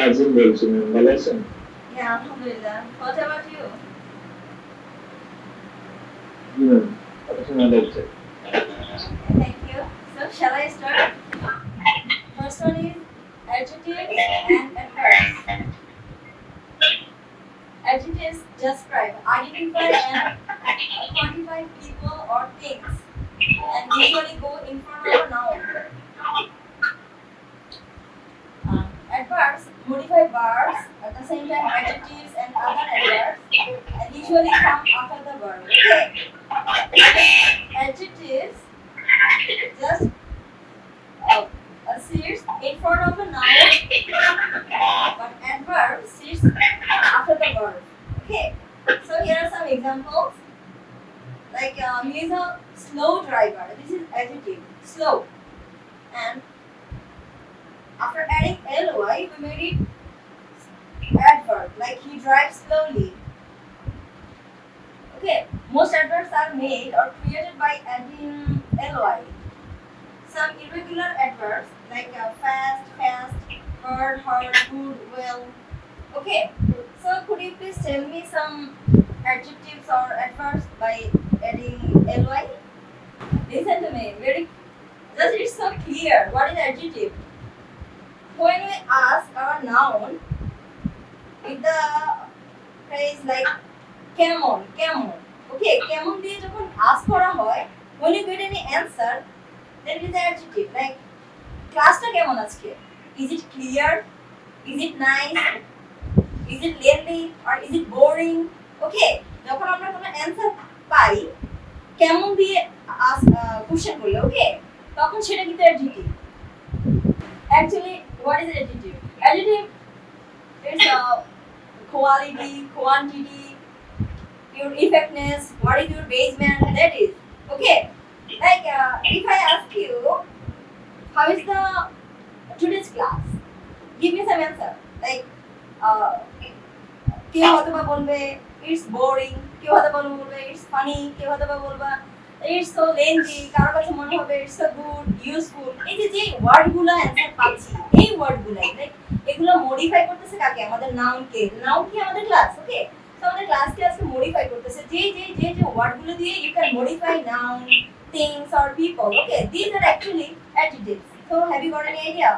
আজিম বলছি, ভালো আছেন? Yeah, Alhamdulillah. What about you? G ma'am, কথা শোনা যাচ্ছে। Okay, thank you. So, shall I start? First one is adjectives and adverbs. Adjectives describe, identify, and quantify people or things, and usually go in front of a noun. Adverbs modify verbs, at the same time adjectives and other adverbs, and usually come after the verb. Okay. Adjectives just sits in front of a noun, but adverb sits after the verb. Okay. So here are some examples. Like he is a slow driver. This is adjective, slow. And after adding ly, we made it adverb. Like he drives slowly. Okay. Most adverbs are made or created by adding ly. Some irregular adverbs like fast, hard, good, well. Okay. So could you please tell me some adjectives or adverbs by adding ly? Listen to me. Just it's so clear. What is adjective? When we ask our noun with the phrase like কেমন, okay, কেমন দিয়ে যখন ask করা হয়, when you get any answer, then it is an adjective. Like ক্লাসটা কেমন আজকে? Is it clear? Is it nice? Is it lengthy or is it boring? Okay, যখন আমরা কোনো অ্যানসার পাই কেমন দিয়ে কোশ্চেন করলে, ওকে, তখন সেটা কিন্তু adjective. Actually, what is adjective? Adjective is quality, quantity, your effectiveness, what is your basement, that is. Okay, like if I ask you, how is the today's class? Give me some answer. Like কেউ হয়তো বা বলবে it's boring, কেউ হয়তো বলবে it's funny, কেউ হয়তো বা বলবা ইটস সো লেন্থি, কারো কাছে মনে হবে ইটস সো গুড, ইউজফুল। এই যে ওয়ার্ডগুলো অ্যানসার পাচ্ছি, এই ওয়ার্ডগুলাই লাইক এগুলো মডিফাই করতেছে কাকে? আমাদের নাউনকে। নাউন কি আমাদের ক্লাস, ওকে? তো আমাদের ক্লাসকে আজকে মডিফাই করতেছে যে ওয়ার্ডগুলো দিয়ে you can modify noun, things or people, okay? This are actually adjectives. So have you got any idea?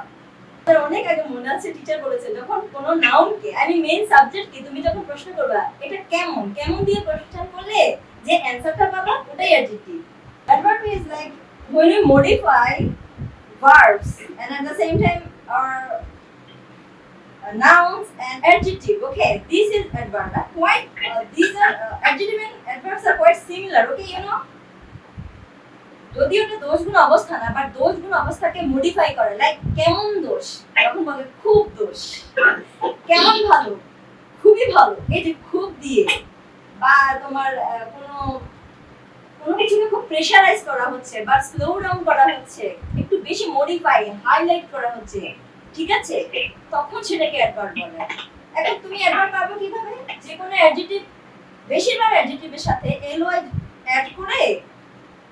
অনেক আগে মনে আছে টিচার বলেছে যখন কোনো নাউনকে মেইন সাবজেক্টকে তুমি যখন প্রশ্ন করবা এটা কেমন দিয়ে প্রশ্ন করলে যে অ্যানসারটা পাবা ওটাই adjective. Adverb is like when you modify verbs and at the same time are nouns and adjective. Okay, this is adverb. Quite these are adjective and adverbs are quite similar. Okay, you know. যদিও এটা দোষগুণ অবস্থা না, but দোষগুণ অবস্থাকে modify করে। Like কেমন দোষ, তখন বলে খুব দোষ। কেমন ভালো, খুবই ভালো। এই যে খুব দিয়ে বা তোমার কোনো কিছুকে খুব প্রেশারাইজ করা হচ্ছে বা স্লো ডাউন করা হচ্ছে, একটু বেশি মডিফাই, হাইলাইট করা হচ্ছে, ঠিক আছে? তখন সেটাকে অ্যাডভার্ব বলে। এখন তুমি অ্যাডভার্ব পাবে কিভাবে? যে কোনো অ্যাডজেক্টিভ, বেশিরভাগ অ্যাডজেক্টিভের সাথে ly অ্যাড করে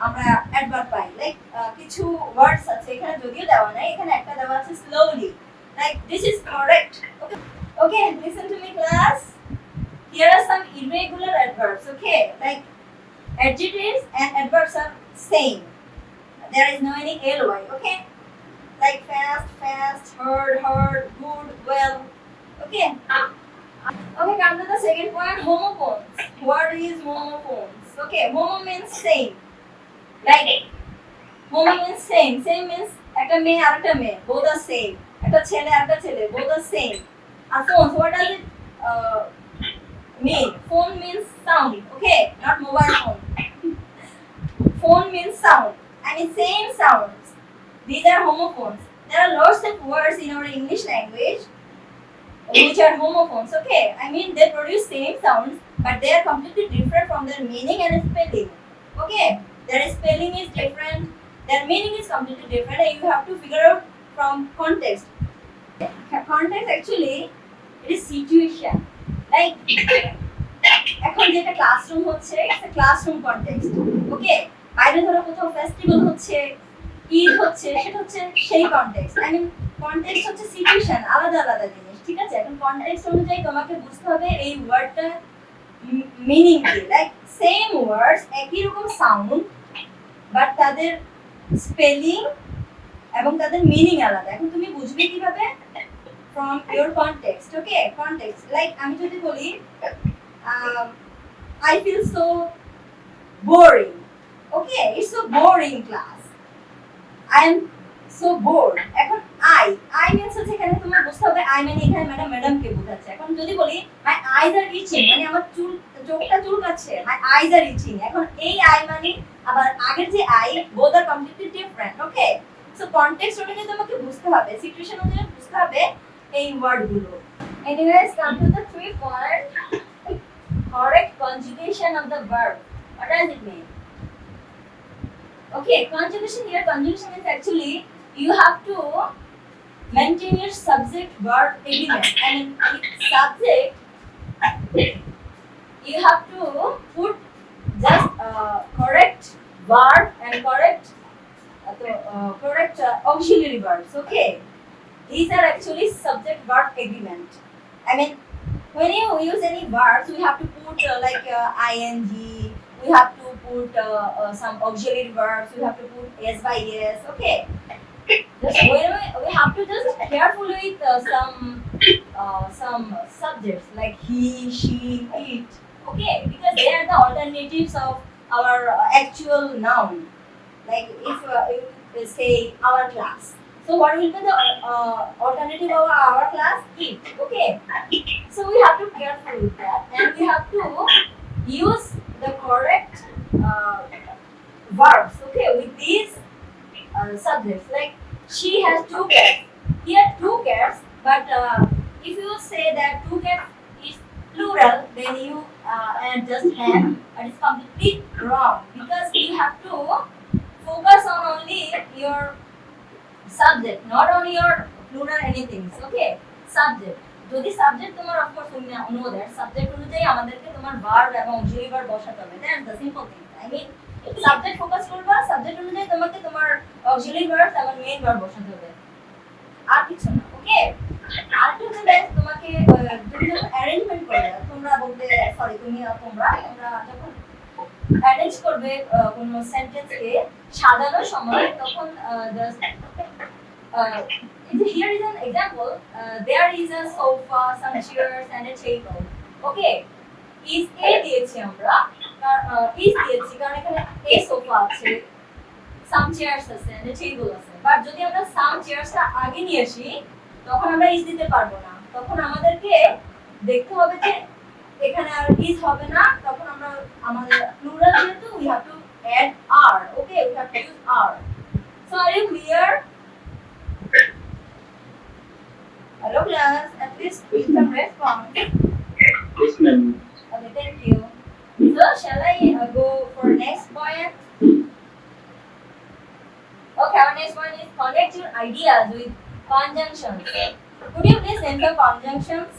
আমরা অ্যাডভার্ব পাই। লাইক কিছু ওয়ার্ডস আছে এখানে যদিও দেওয়া নাই, এখানে একটা দেওয়া আছে slowly, like this is correct. Okay okay, listen to me class. Here are some irregular adverbs, okay? Like adjectives and adverbs are same. There is no any ly, okay? Like fast, hard, good, well, okay? Okay, come to the second point, homophones. What is homophones? Okay, homo means same. Like homo means same means একটা মেয়ে আর একটা মেয়ে, both are same. একটা ছেলে আর একটা ছেলে, both are same. R phones, what does it mean? Phone means sound, okay? Not mobile phone. Phone means sound. Same sounds. These are homophones. There are lots of words in our English language which are homophones, okay? They produce same sounds, but they are completely different from their meaning and spelling, okay? Their spelling is different, their meaning is completely different, and you have to figure out from context. Context actually, it is situation. Like, এখন যেটা classroom হচ্ছে, it's a classroom context, okay? বাইরে ধরো কোথাও festival হচ্ছে, ঈদ হচ্ছে, সেটা হচ্ছে সেই কনটেক্সট। কনটেক্সট হচ্ছে সিচুয়েশন, আলাদা আলাদা জিনিস। ঠিক আছে? এখন কনটেক্সট অনুযায়ী তোমাকে বুঝতে হবে এই ওয়ার্ডটা মিনিং কি, লাইক সেম ওয়ার্ডস একই রকম সাউন্ড বাট তাদের স্পেলিং এবং তাদের মিনিং আলাদা। এখন তুমি বুঝবে কিভাবে? From your context. Okay, context like আমি যদি বলি I feel so boring. Okay, it's so boring class. I am so bored. এখন I means হচ্ছে এখানে তোমার বুঝতে হবে I মানে এখানে ম্যাডাম কে বোঝাচ্ছে। এখন যদি বলি my eyes are itching মানে আমার চোখটা চুলকাচ্ছে, my eyes are itching। এখন এই I মানে আবার আগের যে I both are completely different. Okay, so context অনুযায়ী তোমাকে বুঝতে হবে, সিচুয়েশন অনুযায়ী বুঝতে হবে এই ওয়ার্ডগুলো। Anyways, come to the 3 point. Correct conjugation of the verb. What does it mean? Okay, conjugation here, conjugation is actually you have to maintain your subject verb agreement. I mean, subject you have to put just correct verb and correct auxiliary verbs. Okay, these are actually subject verb agreement. I mean, when you use any verbs, we have to put ing. We have to put some auxiliary verbs. We have to put s by s. Okay. Just we have to just careful with some subjects like he, she, it. Okay, because they are the alternatives of our actual noun. Like if you say our class. So what will be the alternative of our class? It. Okay. So we have to be careful with that, and we have to use the correct verbs. Okay, with these subjects. Like she has 2 cats. Here 2 cats, but if you say that 2 cats is plural, then you add just an, and it's completely wrong because you have to focus on only your subject, not only your plural anything. Okay, subject. যদি subject তোমার of course তুমি know that subject অনুযায়ী আমাদেরকে তোমার verb এবং auxiliary verb বসাতে হবে। That's the simple thing. I mean subject focus করবা, সাবজেক্ট অনুযায়ী তোমাকে তোমার অক্সিলারি ভার্ব এবং মেইন ভার্ব বসাতে হবে, আর কিছু না। ওকে, আর কি হচ্ছে গাইস, তোমাকে তুমি যখন অ্যারেঞ্জমেন্ট করবে, তোমরা বলতে সরি তুমি তোমরা যখন অ্যারেঞ্জ করবে কোনো সেন্টেন্সকে সাজানোর সময়, তখন just here is an example. There is a sofa, some chairs and a table. Okay, is a দিয়েছি আমরা, is দিয়েছি কারণ এখানে a sofa আছে, some chairs আছে and a table আছে। বাট যদি আমরা some chairsটা আগে নিয়ে আসি, তখন আমরা is দিতে পারবো না। তখন আমাদেরকে দেখতে হবে যে এখানে আর is হবে না, তখন আমরা আমাদের প্লুরাল যেহেতু we have to add are. Okay, we have to use are. So are you clear? Hello class, at least give some response. Yes, ma'am. Okay, thank you. So shall I go for next point? Okay, our next point is connect your ideas with conjunctions. Could you please name the conjunctions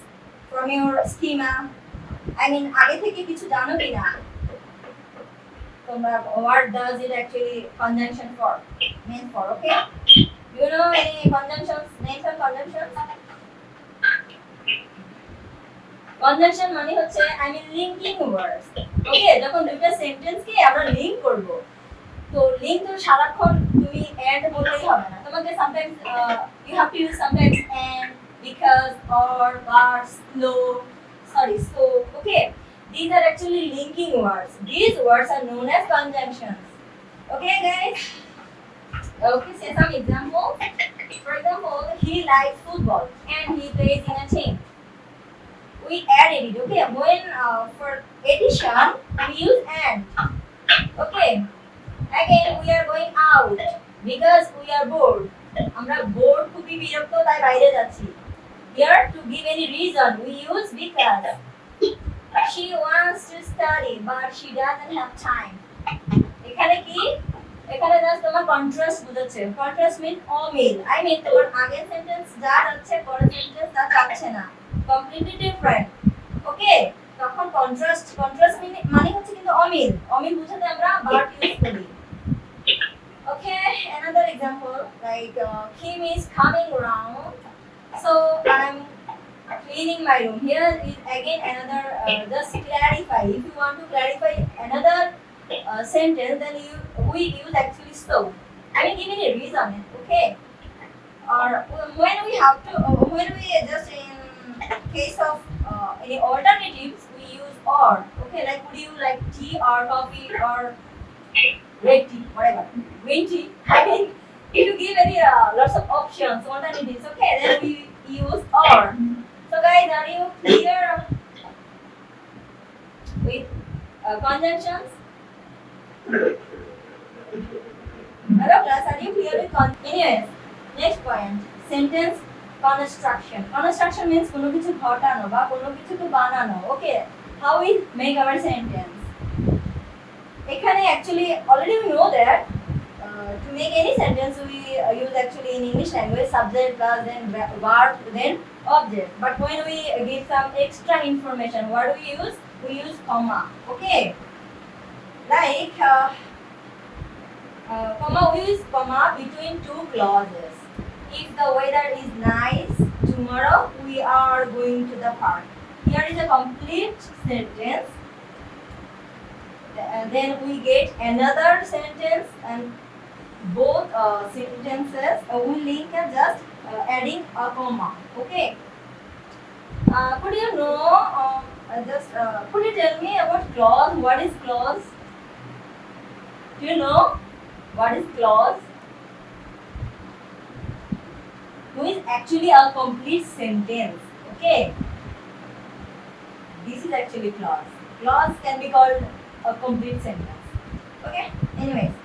from your schema? I mean, আগে থেকে কিছু জানো কিনা তোমরা? What does it actually conjunction for? Mean for, okay? Do you know any conjunctions? Name some conjunctions. Conjunction মানে হচ্ছে I mean linking ওয়ার্ডস। ওকে, যখন দুটো সেন্টেন্সকে আমরা লিংক করব, তো লিংক তো সারাক্ষণ তুমি এন্ড বললেই হবে না, তোমাকে sometimes you have to use sometimes and, because, or, but, so. Okay, these are actually linking words. These words are known as conjunctions. Okay guys, okay, say some examples. For example, he likes football and he plays in a team. We added it. Okay, when for addition we use and. Okay, again we are going out because we are bored. আমরা bored খুবই বিরক্ত তাই বাইরে যাচ্ছি। Here to give any reason we use because. She wants to study but she doesn't have time. এখানে কি, এখানে just তোমার কন্ট্রাস্ট বুঝাচ্ছে। কন্ট্রাস্ট মিন অমিল। আই মিন তোমার আগের সেন্টেন্স যা যাচ্ছে পরের সেন্টেন্স তা যাচ্ছে না, কমপ্লিটলি ডিফারেন্ট। ওকে, তখন কন্ট্রাস্ট মানে হচ্ছে কিন্তু অমিল বুঝাতে আমরা বাট ইউজ করি। ওকে, another example like Kim is coming around, so I'm cleaning my room. Here is again another, just clarify. If you want to clarify another sentence, then we use actually so. I mean, give me a reason, okay? Or when we have to, when we just in case of any alternatives, we use or. Okay, like would you like tea or coffee or red tea, whatever, green tea. I mean, if you give any lots of options, alternatives, okay, then we use or. So guys, are you clear with conjunctions? Hello class, are you clear with anyways, next point, sentence construction. Construction means কোনো কিছু ঘটানো বা কোনো কিছুকে বানানো. Okay, how we make our sentence. এখানে actually already we know that to make any sentence we use actually in English language subject plus then verb then object. But when we give some extra information, what do we use? We use comma. Okay, like comma, we use comma between two clauses. If the weather is nice tomorrow, we are going to the park. Here is a complete sentence. Then we get another sentence, and both sentences will link just adding a comma. Okay. Could you know? Could you tell me about clause? What is clause? Do you know what is clause? Who is actually a complete sentence. Okay. This is actually clause. Clause can be called a complete sentence. Okay. Anyways,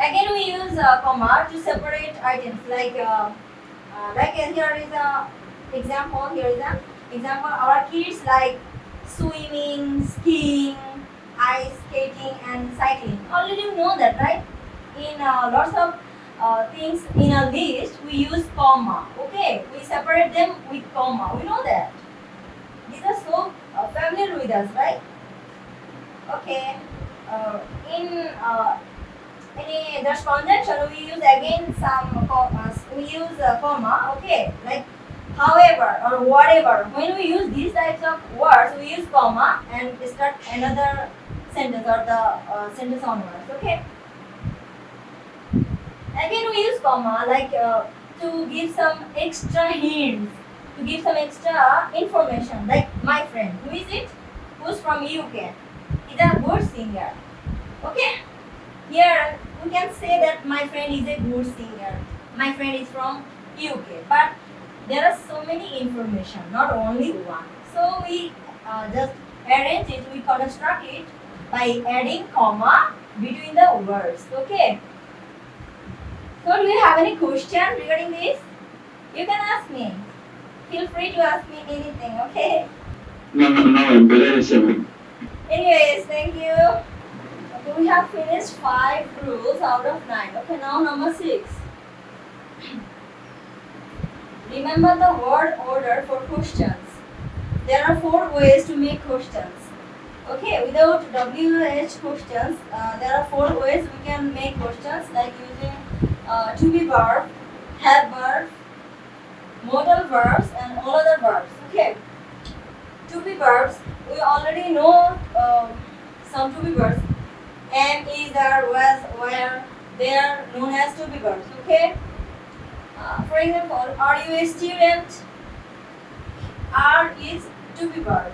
again we use comma to separate items. Like here is a example. Here is an example. Our kids like swimming, skiing, ice skating, and cycling. Already you know that, right? In lots of things in a list, we use comma. Okay, we separate them with comma. We know that. These are so familiar with us, right? Okay. In any there's conjunction, we use again some we use comma. Okay, like however or whatever. When we use these types of words, we use comma and start another sentence or the sentence onwards. Okay. Again we use comma like to give some extra hints, to give some extra information. Like my friend, who is it? Who's from UK? He's a good singer. Okay. Here we can say that my friend is a good singer. My friend is from UK. But there are so many information, not only one. So we just arrange it, we construct it by adding comma between the words. Okay. So do you have any question regarding this? You can ask me. Feel free to ask me anything, okay? No, I'm better at 7. Anyways, thank you. Okay, we have finished 5 rules out of 9. Okay, now number 6. Remember the word order for questions. There are 4 ways to make questions. Okay, without WH questions, there are 4 ways we can make questions, like using to be verb, have verb, modal verbs, and all other verbs. Okay, to be verbs, we already know some to be verbs. Am, is, are, was, were, they are known as to be verbs. Okay. For example, are you a student? Are is to be verb.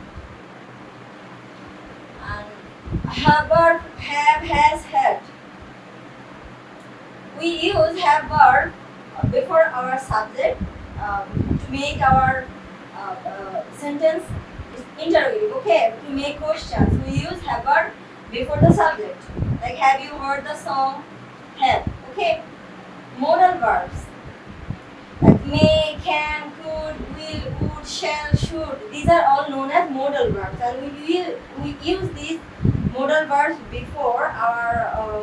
And have verb, have, has, had. We use have verb before our subject to make our sentence interrogative. Okay, to make questions, we use have verb before the subject. Like, have you heard the song? Have. Okay. Modal verbs like may, can, could, will, would, shall, should. These are all known as modal verbs, and we use these modal verbs before our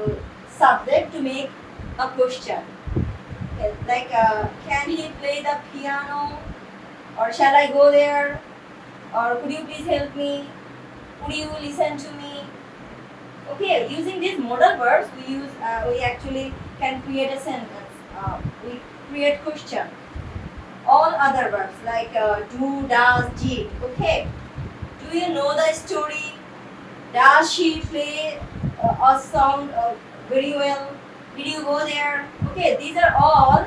subject to make a question. Okay, like can he play the piano, or shall I go there, or could you please help me, could you listen to me. Okay, using these modal verbs, we actually can create a sentence. We create question. all other verbs like do, does, did. Okay. Do you know the story? Does she play a song very well? Did you go there? Okay, these are all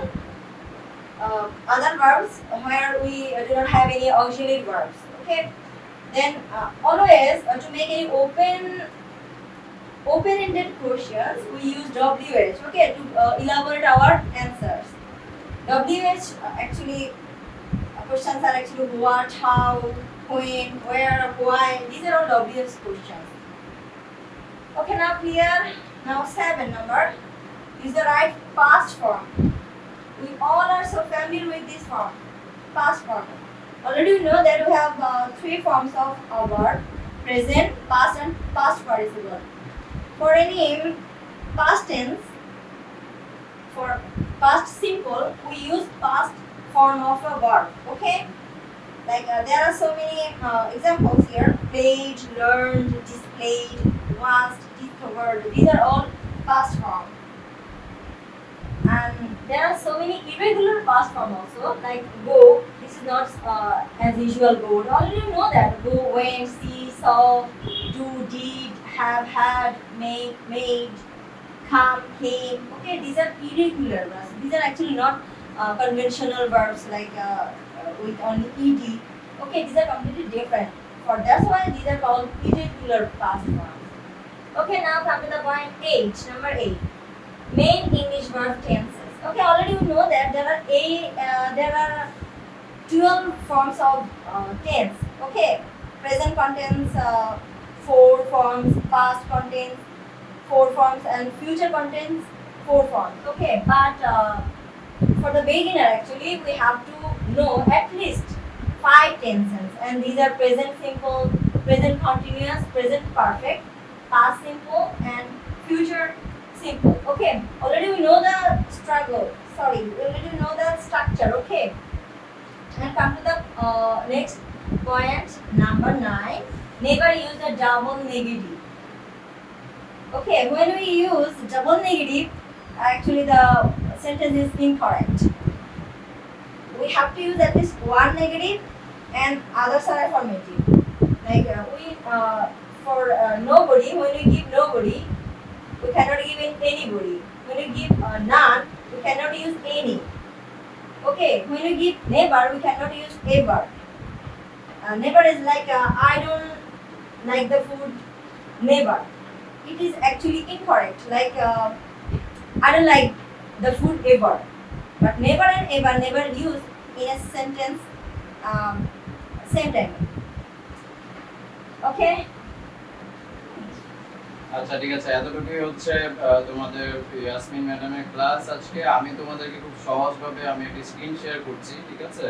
other verbs where we do not have any auxiliary verbs. Okay. Then always to make any open-ended questions, we use WH. Okay, to elaborate our answers. WH actually questions are actually what, how, when, where, why. These are all WH questions. Okay, now clear. Now 7 number. Use the right past form. We all are so familiar with this form, past form. Already we know that we have 3 forms of a verb: present, past, and past participle. For any past tense, for past simple, we use past form of a verb. Okay. Like there are so many examples here: played, learned, displayed, watched, discovered. These are all past form. And there are so many irregular past form also, like go. This is not as usual go. Already you know that go, went, see, saw, do, did, have, had, make, made, come, came. Okay, these are irregular verbs. These are actually not conventional verbs like with only ed. Okay, these are completely different. For that's why these are called irregular past forms. Okay, now come to the point 8. Number 8. Main English verb tenses. Okay, already you know that there are 12 forms of tense. Okay, present contains 4 forms, past contains 4 forms, and future contains 4 forms. Okay, but for the beginner actually we have to know at least 5 tenses, and these are present simple, present continuous, present perfect, past simple, and future simple. Okay, already we know the struggle. Sorry, we already know the structure. Okay, and come to the next point, number 9. Never use the double negative. Okay, when we use double negative, actually the sentence is incorrect. We have to use at least one negative and others are affirmative. Like for nobody, when we give nobody, we cannot give anybody. When we give none, we cannot use any. Okay, when we give never, we cannot use ever. Never is like I don't like the food. Never. It is actually incorrect. Like I don't like the food ever. But never and ever never used in a sentence same time. Okay. আচ্ছা ঠিক আছে, এতটুকুই হচ্ছে তোমাদের ইয়াসমিন ম্যাডামের class আজকে। আমি তোমাদেরকে খুব সহজভাবে আমি একটা স্ক্রিন শেয়ার করছি, ঠিক আছে?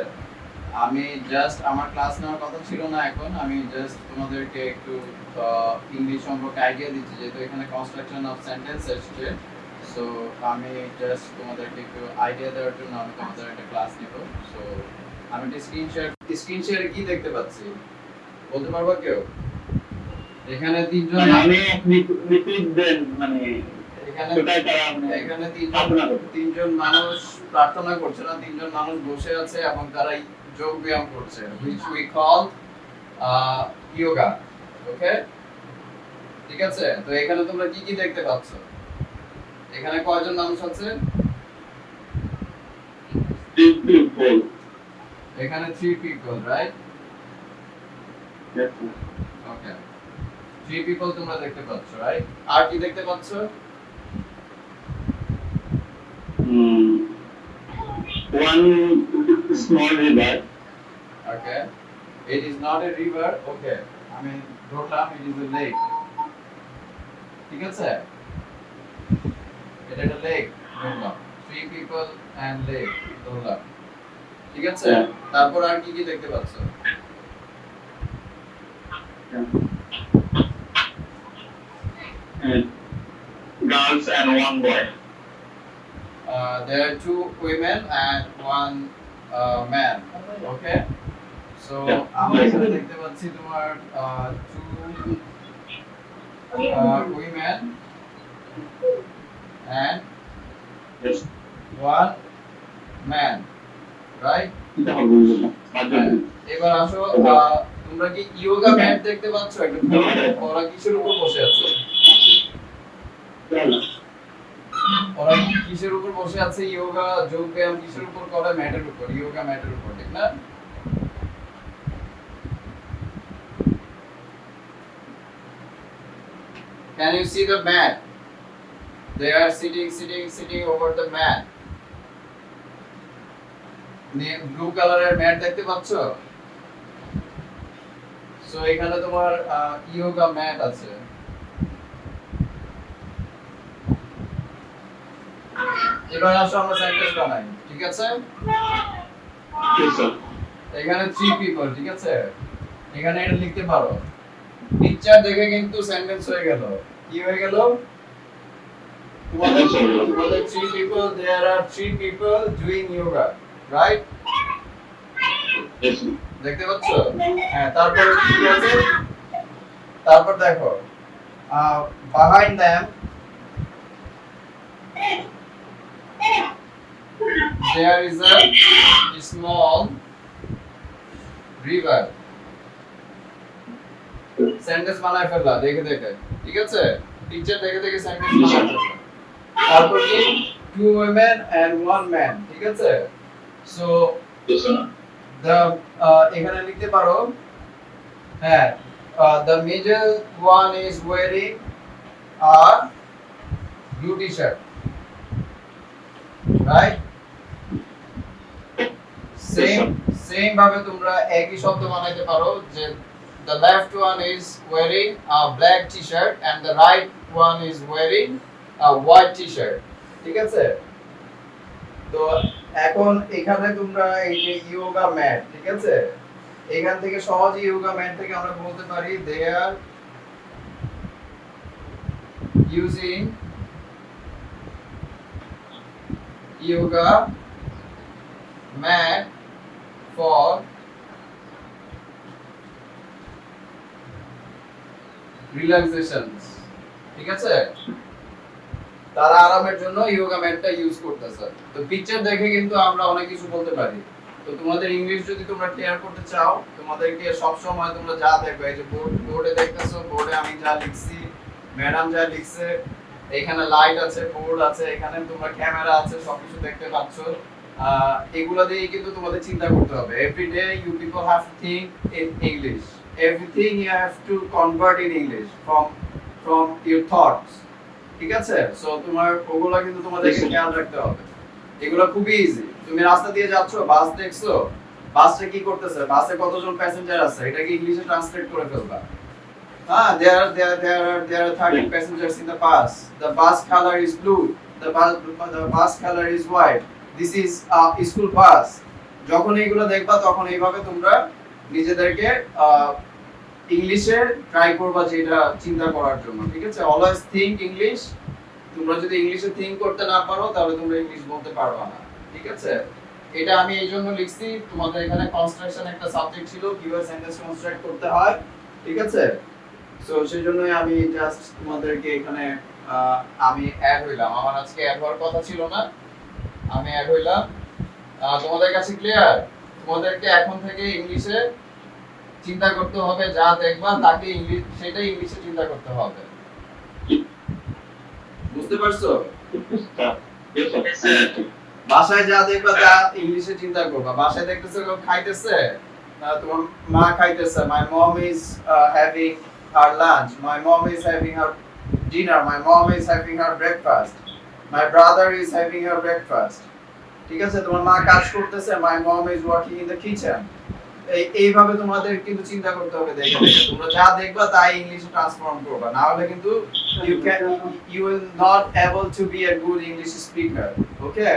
আমি জাস্ট আমার ক্লাস নেওয়ার কথা ছিল না এখন, আমি জাস্ট তোমাদেরকে একটু ইংলিশ সম্পর্কে আইডিয়া দিচ্ছি, যেহেতু এখানে কনস্ট্রাকশন অফ সেন্টেন্স এসছে। সো আমি জাস্ট তোমাদেরকে একটু আইডিয়া দেওয়ার জন্য আমি তোমাদের একটা ক্লাস নিব। সো আমি একটা স্ক্রিন শেয়ারে কি দেখতে পাচ্ছি বলতে পারবা কেউ? এখানে তিনজন মানে এখানে তিনজন মানুষ প্রার্থনা করছে না, তিনজন মানুষ বসে আছে এবং তারা যোগ ব্যায়াম করছে, which we call yoga. ওকে, ঠিক আছে? তো এখানে তোমরা কি কি দেখতে পাচ্ছ? এখানে কয়জন মানুষ আছে? এখানে 3 people, right? Yes. Okay. 3 people তোমরা দেখতে পাচ্ছ, রাইট? আর কি দেখতে পাচ্ছ? One small river. Okay. It is not a river. Okay. I mean, ধরলাম it is a lake. ঠিক আছে? এটা একটা লেক ধরলাম। 3 people and lake ধরলাম। ঠিক আছে? তারপর আর কি কি দেখতে পাচ্ছ? Girls and one boy. There are 2 women and 1 man. Okay. So আমরা এখানে দেখতে পাচ্ছি তোমার 2 women and 1 man. রাইট? এটা হবে না এবার আসো, তোমরা কি ইয়োগা ম্যাট দেখতে পাচ্ছ? একটু ওরা কিসের উপর বসে আছে? ওরা কিসের উপর বসে আছে? ইয়োগা যোগ ব্যায়াম কিসের উপর করে? ম্যাটের উপর, ইয়োগা ম্যাটের উপর, ঠিক না? Can you see the mat? They are sitting over the mat. Blue কালারের ম্যাট দেখতে পাচ্ছ? সো এখানে তোমার ইয়োগা ম্যাট আছে। এবার আসো আমরা সেন্টেন্স বানাই, ঠিক আছে? এখানে 3 পিপল, ঠিক আছে? এখানে এটা লিখতে পারো। পিকচার দেখে কিন্তু সেন্টেন্স হয়ে গেল। কি হয়ে গেল? তোমাদের 3 people, there are 3 people doing yoga, right? দেখতে পাচ্ছ? হ্যাঁ, তারপর কি আছে? তারপর দেখো, behind them there is a small river. Sentence বানায় ফেললা দেখে দেখে, ঠিক আছে? পিকচার দেখে দেখে সেন্টেন্স বানায় ফেললা। তারপর কি? 2 women and 1 man, ঠিক আছে? সো এখানে লিখতে পারো, হ্যাঁ, the middle one is wearing a blue t-shirt, right? Same ভাবে তোমরা একই শব্দ বানাইতে পারো যে the left one is wearing a black t-shirt and the right one is wearing a white t-shirt, ঠিক আছে? তো এখন এখানে তোমরা এই যে ইয়োগা ম্যাট, ঠিক আছে? এখান থেকে সহজে ইয়োগা ম্যাট থেকে আমরা বলতে পারি they are using yoga mat for relaxations, ঠিক আছে? তারা আরামের জন্য ইয়োগা ম্যাটটা ইউজ করতেছে। তো পিকচার দেখে কিন্তু আমরা অনেক কিছু বলতে পারি। তো তোমাদের ইংলিশ যদি তোমরা ক্লিয়ার করতে চাও, তোমাদেরকে সব সময় তোমরা যা দেখবে, এই যে বোর্ডে দেখতেছো, বোর্ডে আমি যা লিখছি, ম্যাডাম যা লিখছে, এখানে লাইট আছে, বোর্ড আছে, এখানে তোমরা ক্যামেরা আছে, সবকিছু দেখতে পাচ্ছ। এগুলা দিয়ে কিন্তু তোমাদের চিন্তা করতে হবে। Every day you people have to think in English, everything you have to convert in English from your thoughts, ঠিক আছে? সো তোমার ওগুলা কিন্তু তোমাদেরকে খেয়াল রাখতে হবে। এগুলো খুবই ইজি। তুমি রাস্তা দিয়ে যাচ্ছ, বাস দেখছো, বাসটা কি করতেছে, বাসে কতজন প্যাসেঞ্জার আছে, এটাকে ইংলিশে ট্রান্সলেট করে ফেলবা। There are 30 passengers in the bus. The bus color is blue. The bus color is white. This is a school bus. যখন এইগুলো দেখবা তখন এইভাবে তোমরা নিজেদেরকে ইংলিশে ট্রাই করবা, যেটা চিন্তা করার জন্য, ঠিক আছে? Always think English. তোমরা যদি ইংলিশে থিংক করতে না পারো তাহলে তোমরা ইংলিশ বলতে পারবা না, ঠিক আছে? এটা আমি এই জন্য লিখছি, তোমাদের এখানে কনস্ট্রাকশন একটা সাবজেক্ট ছিল, কিভাবে সেন্টেন্স কনস্ট্রাক্ট করতে হয়, ঠিক আছে? সো সেই জন্যই আমি জাস্ট তোমাদেরকে এখানে আমি অ্যাড হইলাম। আমার আজকে অ্যাড হওয়ার কথা ছিল না, আমি অ্যাড হইলাম। তোমাদের কাছে ক্লিয়ার? তোমাদেরকে এখন থেকে ইংলিশে চিন্তা করতে হবে, যা দেখবা তাকে ইংলিশ, সেটাই ইংলিশে চিন্তা করতে হবে। বুঝতে পারছো? বাসায় যা দেখবা তা ইংলিশে চিন্তা করবা। বাসায় দেখতেছো কেউ খাইতেছে, তোমার মা খাইতেছে, my mom is having her lunch, my mom is having her dinner, my mom is having her breakfast, my brother is having her breakfast, ঠিক আছে? তোমার মা কাজ করতেছে, my mom is working in the kitchen. এইভাবে তোমাদের কিন্তু চিন্তা করতে হবে। দেখে তোমরা যা দেখবা তাই ইংলিশে ট্রান্সফর্ম করবা, না হলে কিন্তু you will not able to be a good English speaker, okay?